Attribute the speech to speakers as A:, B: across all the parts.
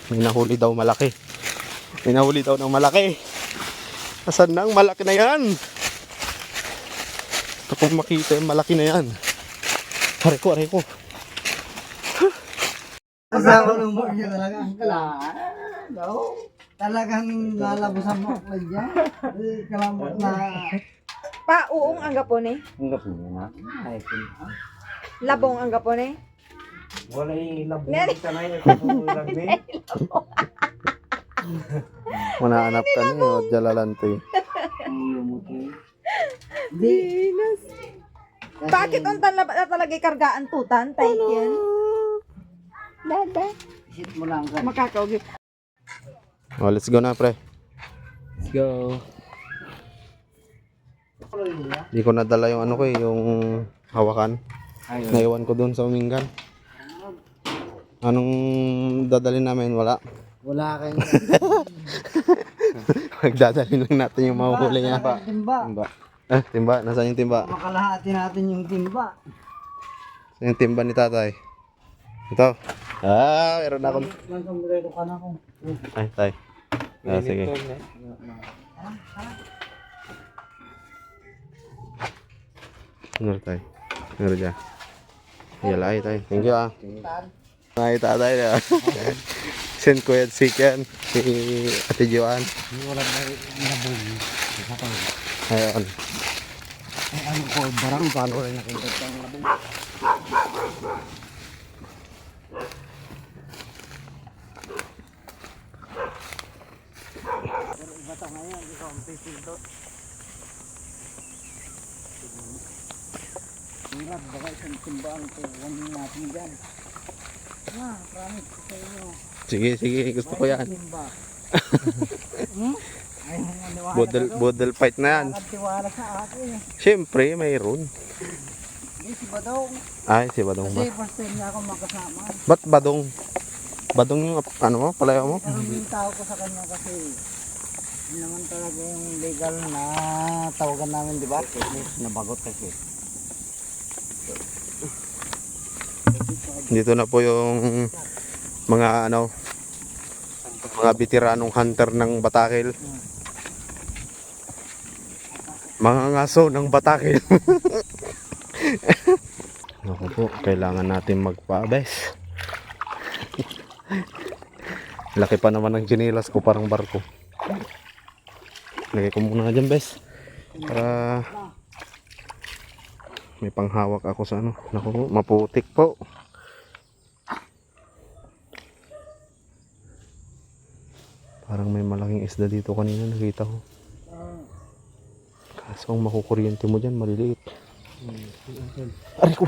A: May nahuli daw malaki. May nahuli daw ng malaki. Asan na ang malaki na yan? Ito kung makita yung malaki na yan. Aray ko, aray ko.
B: Kasama ng bagyo talaga ang kalaan. Talagang lalabasan mo ako dyan. Kalamot na.
C: Pa, uong ang gapon eh.
B: Ang gapo na. Ay,
C: Labong ang gapon eh.
B: wala yung labo.
C: Nani?
B: Sanay na kumulang din.
A: Manaanap ka niyo, jalalante.
C: Dinas. Bakit ang talaga kargaan tutan? Tayo yan. Dada.
B: Isit mo lang ka.
C: Makakaugi.
A: Oh, let's go na, pre.
B: Let's go.
A: Di ko nadala yung ano ko eh, yung hawakan.
B: Ayun.
A: Naiwan ko doon sa Umingan. Anong dadalhin namin? Wala.
B: Wala kayong
A: Magdadalhin lang natin yung mahuhuli niya.
B: timba.
A: Timba. Nasaan yung timba?
B: Makalahati natin yung timba.
A: Nasaan yung timba ni tatay? Ito. Meron akong...
B: Lang sombrero ka na ko.
A: Ay, tay. Sige. Ano tay? Ano dyan? Yala ay tay. Thank you ah. Ay tatay na. Send ko yan si Ken. Si Ate Joan.
B: Wala na nabuli.
A: Ayun.
B: Ay, ano ko, barang paano rin nakita ang labong. Bata ngayon, ikaw ang pipinto. Hirap, baka isang timbaan ko, wanin natin dyan. Promise ko sa inyo.
A: Sige. Gusto ko yan.
B: Timba. Ay, maniwala
A: Bodel fight na yan.
B: Nakatiwala sa akin.
A: Siyempre, mayroon.
B: Hindi, si Badong.
A: Ay, si Badong ba?
B: Kasi first time niya ako magkasama.
A: Ba't Badong? Badong yung ano mo? Palayo mo?
B: Pero yung tao ko sa kanya kasi yun naman talaga yung legal na tawagan namin, di ba? Kasi nabagot kasi.
A: Dito na po yung mga ano, mga veteranong hunter ng Batakil. Mga ngaso ng Batakil. Ako po, kailangan natin magpa-abes. Laki pa naman ng chinelas ko, parang barko. Lagay ko muna dyan, bes. Para may panghawak ako sa ano. Naku po, maputik po. Parang may malaking isda dito kanina, nakita ko. Kaso ang makukuryente mo dyan, maliliit. Aray ko!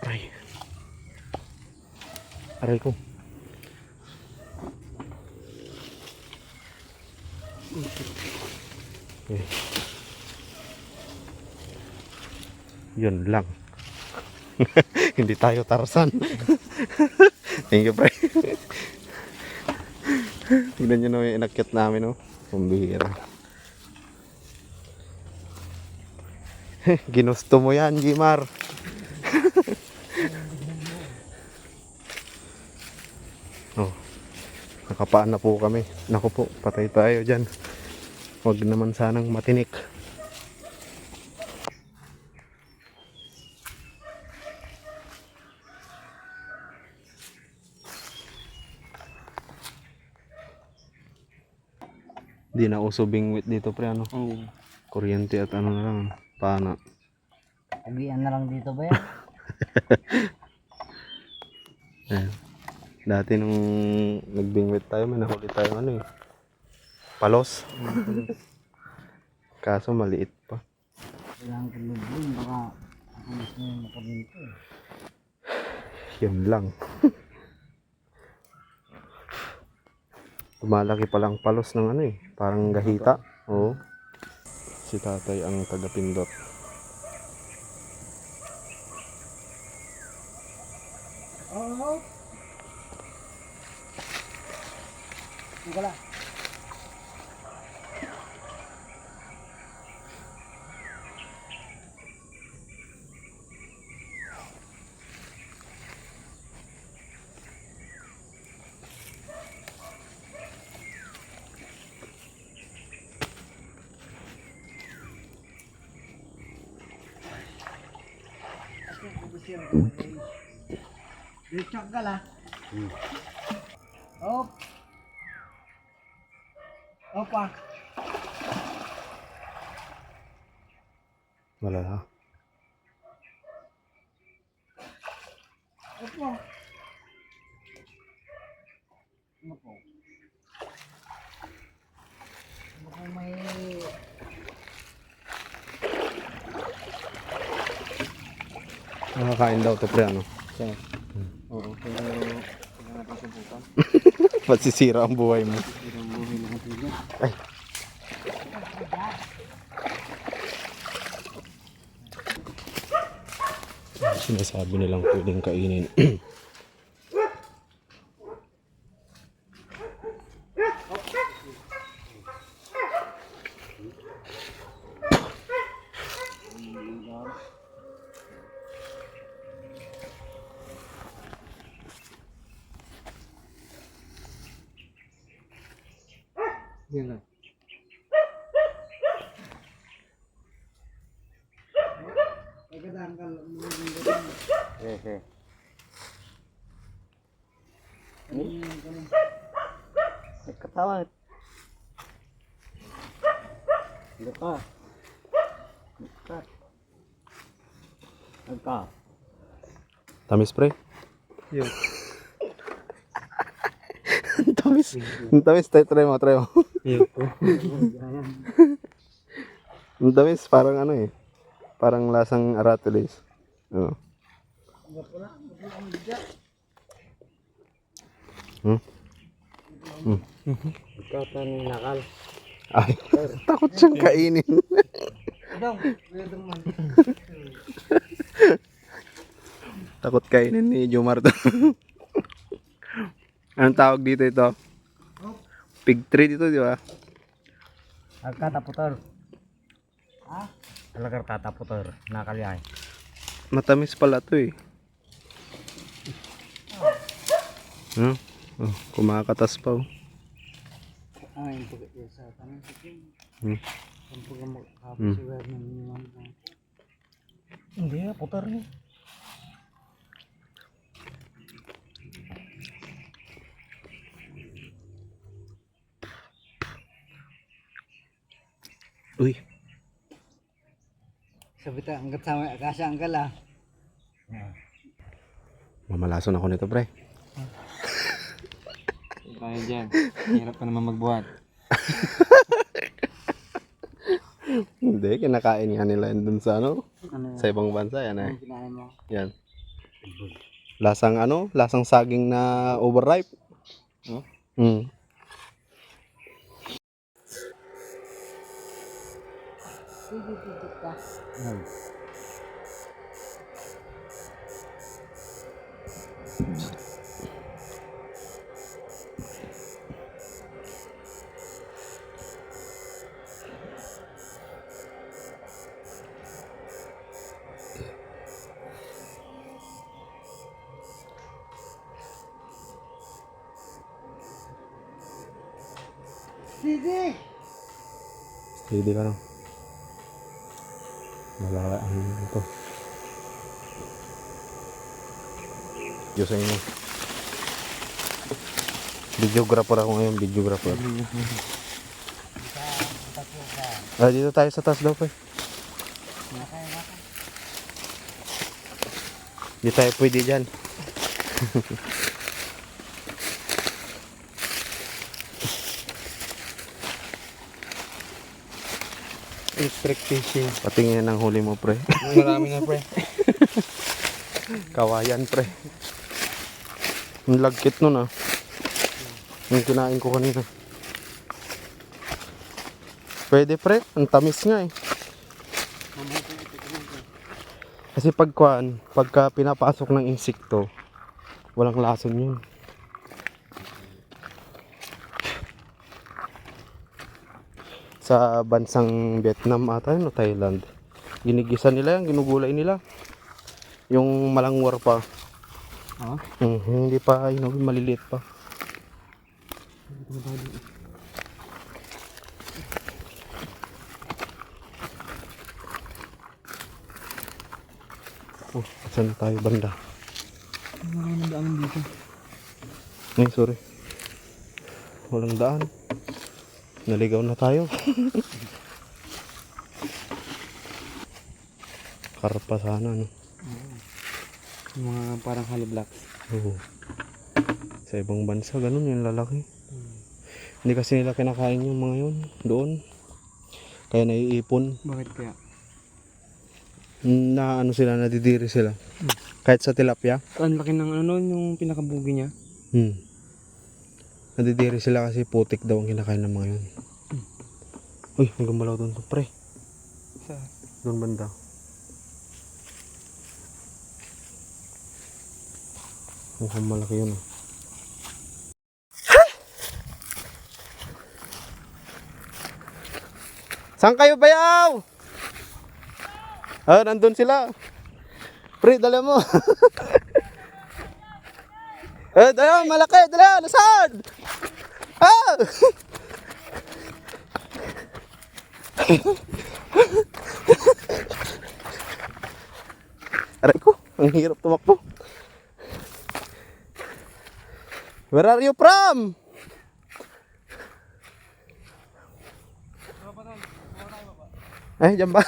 A: Aray. Aray ko. Okay. Yun lang. Hindi tayo Tarzan. Thank you, pre. Tignan nyo na yung inakyat namin, oh. Kumbihira. Ginusto mo yan, Jimar. Oh, nakapaan na po kami. Naku po, patay tayo dyan. Huwag naman sanang matinik. Di na uso bingwit dito, pre, ano? Kuryente at ano na lang, pana.
B: Ugian na lang dito ba yan?
A: Ayan. Dati nung nagbingwit tayo, may nahuli tayo ano eh. Palos. Kaso maliit pa.
B: Kailangan ko lubin, baka ako gusto nyo makabinto eh.
A: Yun lang. Lumalaki palang palos ng ano eh. Parang gahita. Oo. Si tatay ang tagapindot.
B: Oo. Wala. Dichak ka la. Op. Opa.
A: Wala na.
B: Opo. Ano po? Baka may...
A: Nakakain daw to pre, ano?
B: Oo, pero... Kailangan natin subukan.
A: Pagsisira ang buhay mo.
B: Ang buhay ng atin.
A: Ay. Sinasabi nilang pwedeng kainin.
B: Yan lang. Pagkadaan ka lang.
D: Hehe. Nagkatawa. Nagka. Nagka. Nagka.
A: Tamis pre?
B: Yun.
A: Ang tamis. Ang tamis. Try mo, try mo.
B: Yun po.
A: Ang tamis, parang ano eh. Parang lasang aratilis. Oo.
D: Ikaw nakal.
A: Ay, takot siyang kainin.
B: Dong, pwedeng man.
A: Takot kainin ni Jomar to. Anong tawag dito ito? Pig tree dito, di ba?
D: Agkataputor. Ha? Talagang tataputor. Nakaliyay.
A: Matamis pala to eh. Huh? Oh, kumakatas pa oh.
B: Ay, yung sa tanong sa kin.
A: Hmm.
B: Ang pagkamakapasigar ng inyong
D: Hindi na, putor niya.
A: Uy,
B: Sabita, hanggat sa may akasya ang gala.
A: mamalason ako nito pre.
B: Tayo dyan. Hirap pa naman magbuhat.
A: Hindi, kinakain nga nila yun dun sa ano,
B: Ano
A: sa ibang bansa yan eh.
B: yung kinain mo?
A: Yan. Lasang ano, lasang saging na overripe.
B: Oh?
A: Hmm.
B: Sige!
A: Steady ka lang. Wala ano ito. Diyos sa inyo. Videographer ako ngayon, videographer. Dito tayo sa taas daw pa eh. Di tayo pwede dyan.
B: Electric fishing.
A: Patingin ng huli mo pre.
B: Marami na pre.
A: Kawayan pre. Ang lagkit nun ah. Yung kinain ko kanina. Pwede pre, ang tamis nga eh. Kasi pagka pinapasok ng insekto, walang lason yun. Sa bansang Vietnam ata yun o Thailand, ginigisa nila yan, ginugulay nila. Yung malangwar pa.
B: Ah?
A: Hindi pa hinog, maliliit pa. Oh, saan na tayo banda?
B: Ano daan dito?
A: Ay, sorry. Walang daan. Naligaw na tayo. Karpa sana, no?
B: Mga parang hollow blocks.
A: Oo. Sa ibang bansa, ganun yung lalaki. Hindi kasi nila kinakain yung mga yun doon. Kaya naiipon.
B: Bakit kaya?
A: Na ano sila, nadidiri sila. Kahit sa tilapia.
B: Ang laki ng ano nun, yung pinakabugi niya.
A: Nadidiri sila kasi putik daw ang kinakain ng mga yun. Uy, may gumalaw doon to, pre.
B: Sa
A: Doon banda. Mukhang malaki yun. Saan kayo bayaw? Ah, nandun sila. Pre, dala mo. Dala, malaki, dala, nasaan? Ah! Aray ko, ang hirap tumakbo. Where are you from? Ay, dyan ba?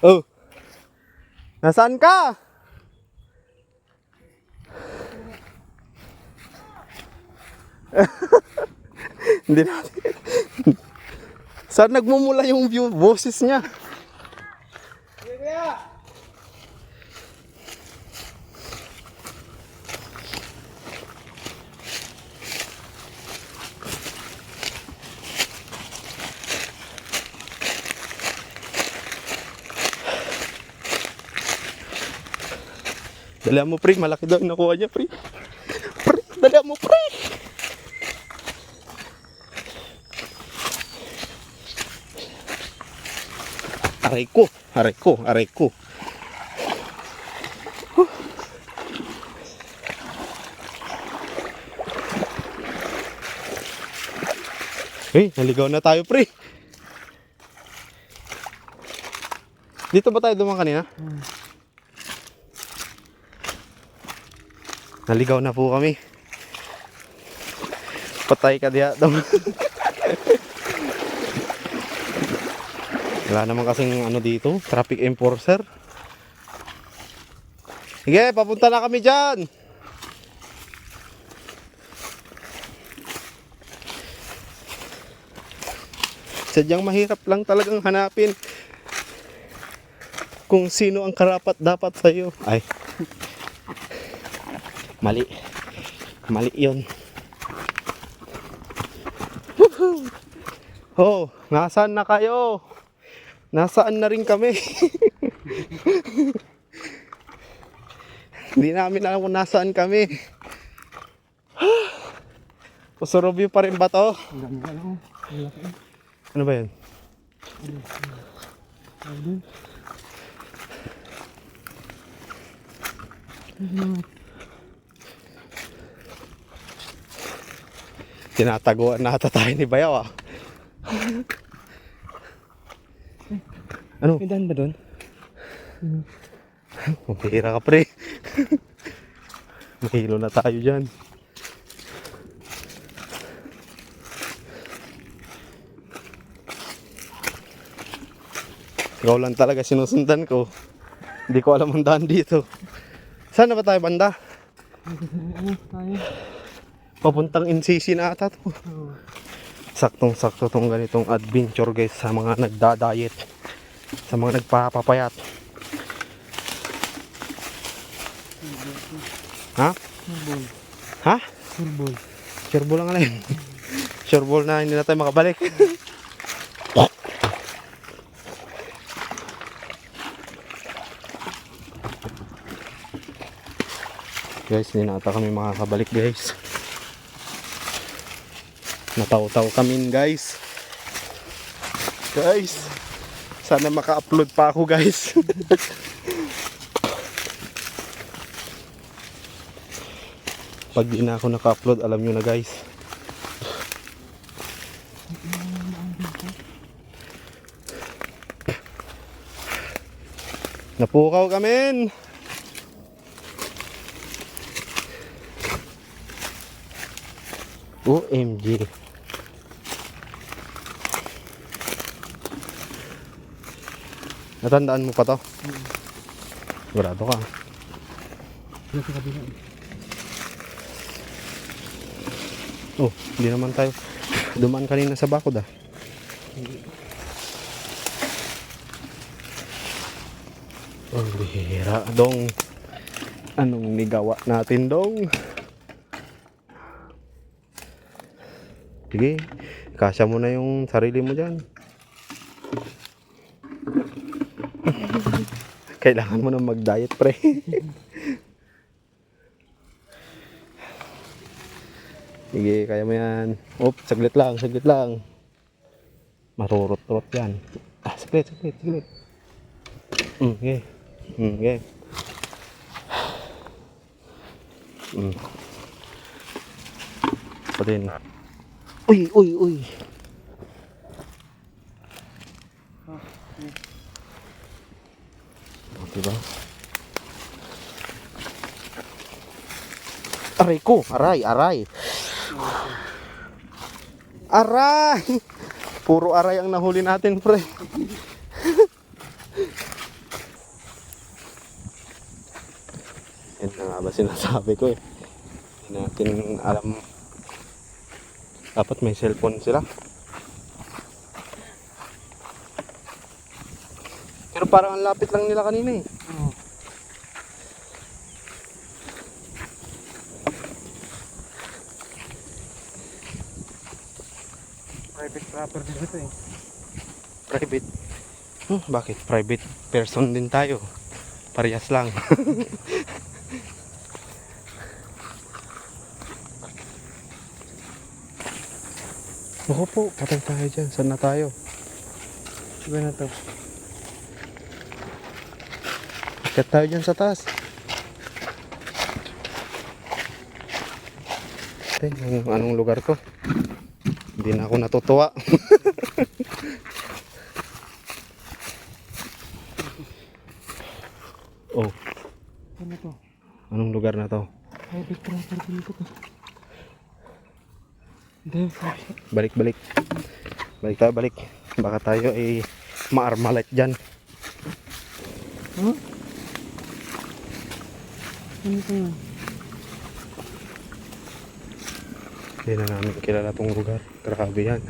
A: Oh. Nasaan ka? Hindi natin. Saan nagmumula yung view, boses niya? Dala mo, pre, malaki daw yung nakuha niya, pre. Pre, dala mo, pre. Aray ko, aray ko, aray ko. Hey, naligaw na tayo, pre. Dito ba tayo dumaan kanina? Naligaw na po kami. Patay ka diya daw. Wala naman kasing ano dito, traffic enforcer. Sige, papunta na kami dyan. Sadyang mahirap lang talagang hanapin kung sino ang karapat dapat sa'yo. Ay, mali. Mali yun. Woohoo! Oh, nasaan na kayo? Nasaan na rin kami? Hindi namin alam kung nasaan kami. Usurobyo pa rin ba to? Ano ba yan? Tinataguan na ata tayo ni Bayaw, ah. Ano?
B: May daan ba doon?
A: Mapihira ka, pre. Mahilo na tayo dyan. Ikaw lang talaga sinusundan ko. Hindi ko alam ang daan dito. Saan na ba tayo banda? Papuntang NCC na ata to. Saktong-sakto tong ganitong adventure, guys, sa mga nagda-diet, sa mga nagpapapayat. Ha? Ha?
B: Surbol.
A: Sureball lang alin. Sureball na hindi na tayo makabalik. Guys, hindi na ata kami makakabalik, guys. Nataw-taw kami, guys. Guys, sana maka-upload pa ako, guys. Pag di na ako naka-upload, alam nyo na guys. Napukaw kami. OMG. Natandaan mo pa to? Sigurado ka. Oh, hindi naman tayo dumaan kanina sa bakod ah. Oh, bihira dong. Anong nigawa natin dong? Sige, kasya mo na yung sarili mo dyan. Kailangan mo na mag-diet, pre. Sige, kaya mo yan. Oops, saglit lang, saglit lang. Marurot-rot yan. Ah, saglit, saglit, saglit. Okay. Okay. Pa din. Uy, uy, uy. Diba? Aray ko, aray, aray. Aray! Puro aray ang nahuli natin, pre. Yan na nga ba sinasabi ko eh. Hindi natin alam. Dapat may cellphone sila. Pero parang ang lapit lang nila kanina eh.
D: Private property dito eh.
A: Private? Bakit? Private person din tayo. Parehas lang. Ako po, patay tayo dyan. Saan na tayo?
D: Iba na to.
A: Akyat tayo dyan sa taas. Anong lugar to? Hindi na ako natutuwa. Oh,
D: Ano to?
A: anong lugar na to?
D: Private property dito to. Hindi,
A: Balik, balik. Balik tayo, balik. Baka tayo ay ma-armalite dyan.
D: huh? Ano to?
A: Hindi na namin kilala tong lugar. Grabe yan.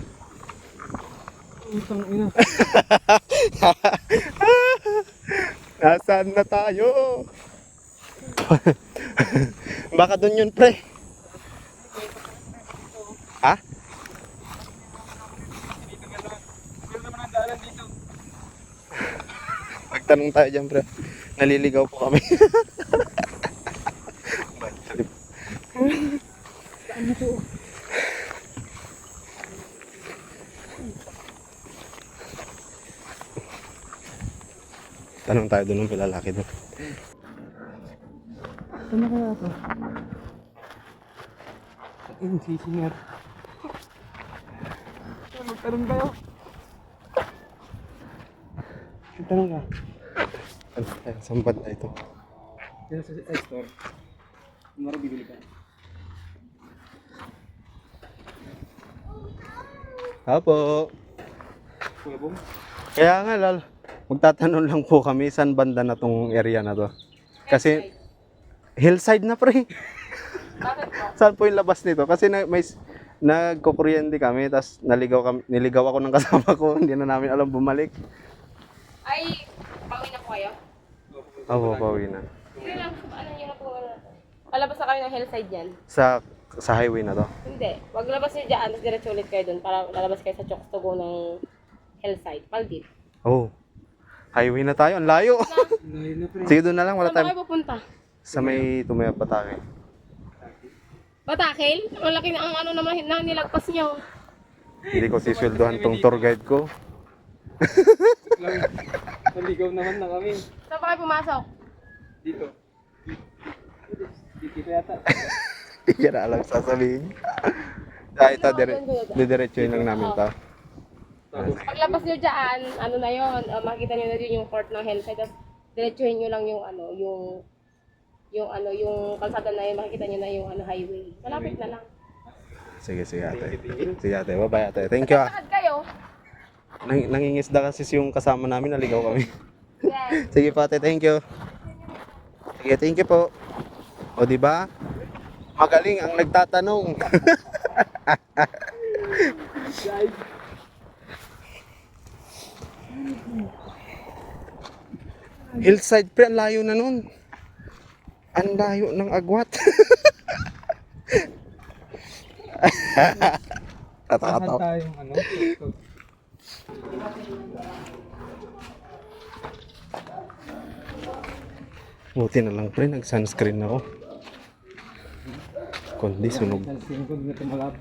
D: Utang ina.
A: Nasaan na tayo? Baka dun yun, pre. Ha? Magtanong tayo dyan, pre. Naliligaw po kami.
D: Ano to?
A: Tanong tayo dun ng lalaki doon.
D: Ano kaya to? Sisinger. Magtanong kayo. Magtanong ka.
A: Ano tayo? Saan banda ito?
D: Yan sa store. Mara bibili ka.
A: Apo.
D: Kuya Bong?
A: Kaya nga, lal. Magtatanong lang po kami saan banda na tong area na to. Kasi hillside na, pre. Saan po yung labas nito? Kasi may nagkukuryente kami, tapos niligaw ako ng kasama ko, hindi na namin alam bumalik.
E: Ay, pauwi na po kayo?
A: Oo, pauwi na.
E: Hindi lang, ano nyo na po. Palabas na kayo ng hillside yan?
A: Sa highway na to.
E: Hindi. Wag labas nyo dyan, tapos diretso ulit kayo dun para lalabas kayo sa Chokstogo ng hillside. Paldit.
A: Oh, highway na tayo, ang layo.
D: Layo na pre.
A: Sige, doon na lang, wala
E: Saan ba
A: time.
E: kayo pupunta?
A: Sa may Tumaya Patake.
E: Batakil? Ang laki na ang ano naman na nilagpas nyo.
A: Hindi ko sisweldohan tong tour guide ko.
D: Naligaw naman na kami.
E: Saan ba kayo pumasok?
D: Dito. Dito yata.
A: Hindi niya na alam sasabihin. Dahil ito, didiretsuhin lang namin ito.
E: Paglabas nyo dyan, ano na yun, makikita nyo na rin yung court ng hillside. Tapos, diretsuhin nyo lang yung yung kalsada na yun, makikita nyo na yung highway. Malapit na lang.
A: Sige ate. Sige ate, bye ate. Thank you ah.
E: Lakad kayo.
A: Nangingisda kasi yung kasama namin, naligaw kami.
E: Yes.
A: Sige po ate, thank you. Sige, thank you po. O di ba? Magaling ang nagtatanong. Hillside pre, ang layo na nun. Ang layo ng agwat. Tatakataw.
D: tayong ano?
A: Buti na lang pre, nag-sunscreen ako. Kundi sunog.
D: Singkod na tumalab.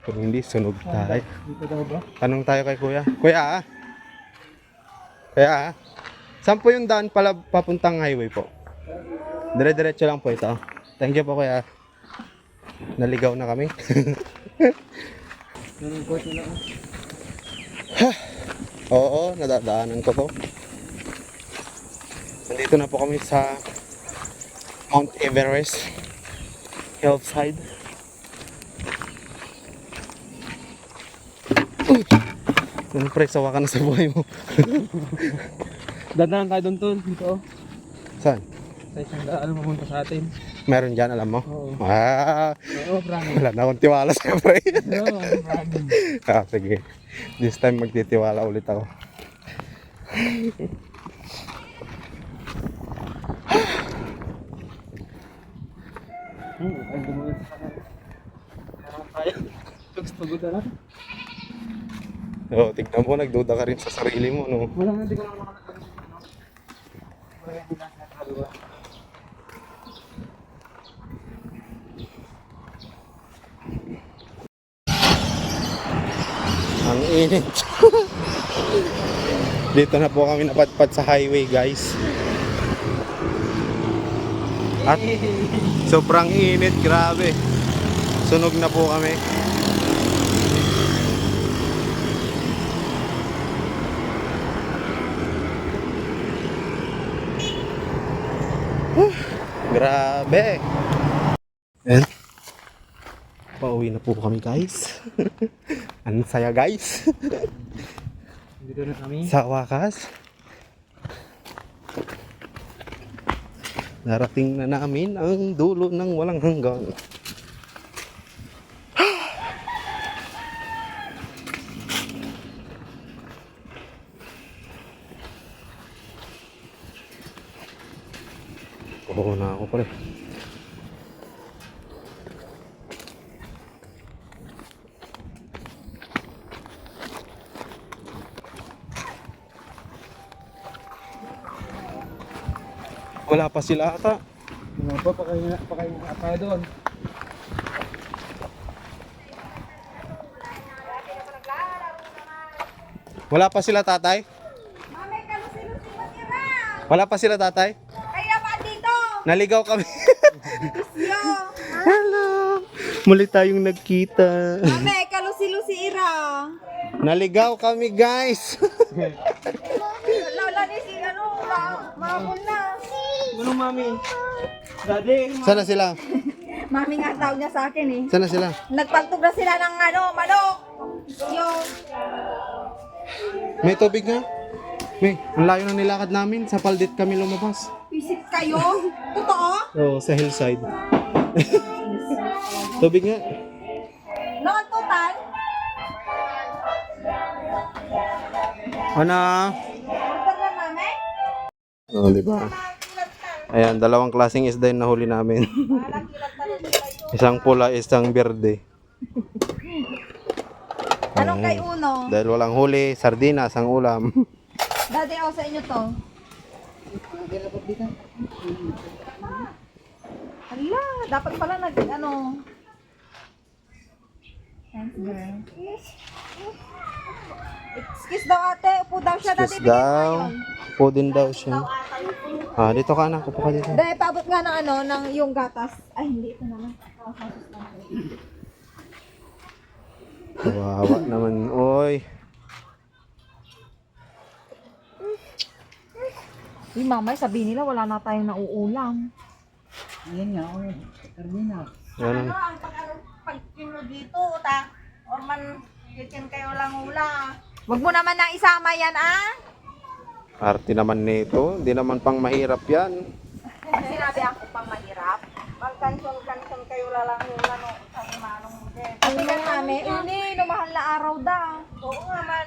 A: Kung hindi, sunog tayo.
D: Dito daw ba?
A: Tanong tayo kay kuya. Kuya saan po yung daan pala papuntang highway po? Dire-diretso lang po ito. Thank you po kuya. Naligaw na kami.
D: Yung court nila.
A: Oo, nadadaanan ko to. Nandito na po kami sa Mount Everest hillside. Siyempre, sawa ka na sa buhay mo.
D: Dadaan tayo doon tol. Dito.
A: Saan?
D: Sa isang daan pumunta sa atin.
A: Meron dyan, alam mo?
D: Oo.
A: Wala
D: Oo, promise.
A: na akong tiwala sa pre.
D: Oo, promise.
A: Sige. This time magtitiwala ulit ako.
D: Ay, gumulat sa kanan. Kaya. Pagod na lang.
A: Oo, tignan mo, nagduda ka rin sa sarili mo, no?
D: Wala nga, di ko lang makakatagal. Wala nga, di lang nakakagawa.
A: Ang init. Dito na po kami napadpad sa highway, guys. At sobrang init, grabe. Sunog na po kami. Grabe. Ayan. Pauwi na po kami, guys. Ang saya, guys.
D: Dito na kami.
A: Sa wakas, narating na namin ang dulo ng walang hanggan. Oo na ako pare. Wala pa sila ata.
D: Ano ba, pakain na tayo doon.
A: Wala pa sila tatay?
C: Mami, kalusi-lusi matira.
A: Wala pa sila tatay?
C: Kaya pa dito.
A: Naligaw kami.
C: Yo.
A: Hello! Muli tayong nagkita.
C: Mami, kalusi-lusi ira.
A: Naligaw kami, guys.
C: Lala ni si mahapon na.
D: Ano, mami? Daddy.
A: Sana sila?
C: Mami nga tawag niya sa akin eh.
A: Sana sila?
C: Nagpagtog na sila ng manok. Yo.
A: May tubig nga? May, ang layo na nilakad namin. Sa Paldit kami lumabas.
C: Visit kayo? Totoo?
A: Oo, sa hillside. Tubig nga.
C: Noon total?
A: Ano?
C: Order na mami?
A: Oo, di ba? Ayan, dalawang klaseng isda yung nahuli namin. Isang pula, isang berde.
C: Anong kay Uno?
A: Dahil walang huli, sardinas ang ulam.
C: Dati ako sa inyo to. Hala, dapat pala Thanks, girl. Excuse daw ate, upo daw siya.
A: Excuse
C: Dati bigay ko
A: daw.
C: yun.
A: Po din daw siya.
C: Daw ata yung
A: Dito ka anak. Upo ka dito.
C: Dahil paabot nga ng ano, ng yung gatas. Ay, hindi ito naman.
A: Kawawa naman. Oy.
C: Uy, mamay, sabihin nila wala na tayong nauulam.
B: Yan nga, oh. Terminal.
A: Yan.
F: ang pag kilo dito, or man, chicken kayo lang ula.
C: Wag mo naman nang isama yan, ah.
A: Arte naman nito. Hindi naman pang mahirap yan.
C: Sinabi ako pang mahirap.
F: Magkansyon kayo lang ula, no, sa manong mo din.
C: Ano nga, may ini, mahal na araw daw.
F: Oo nga,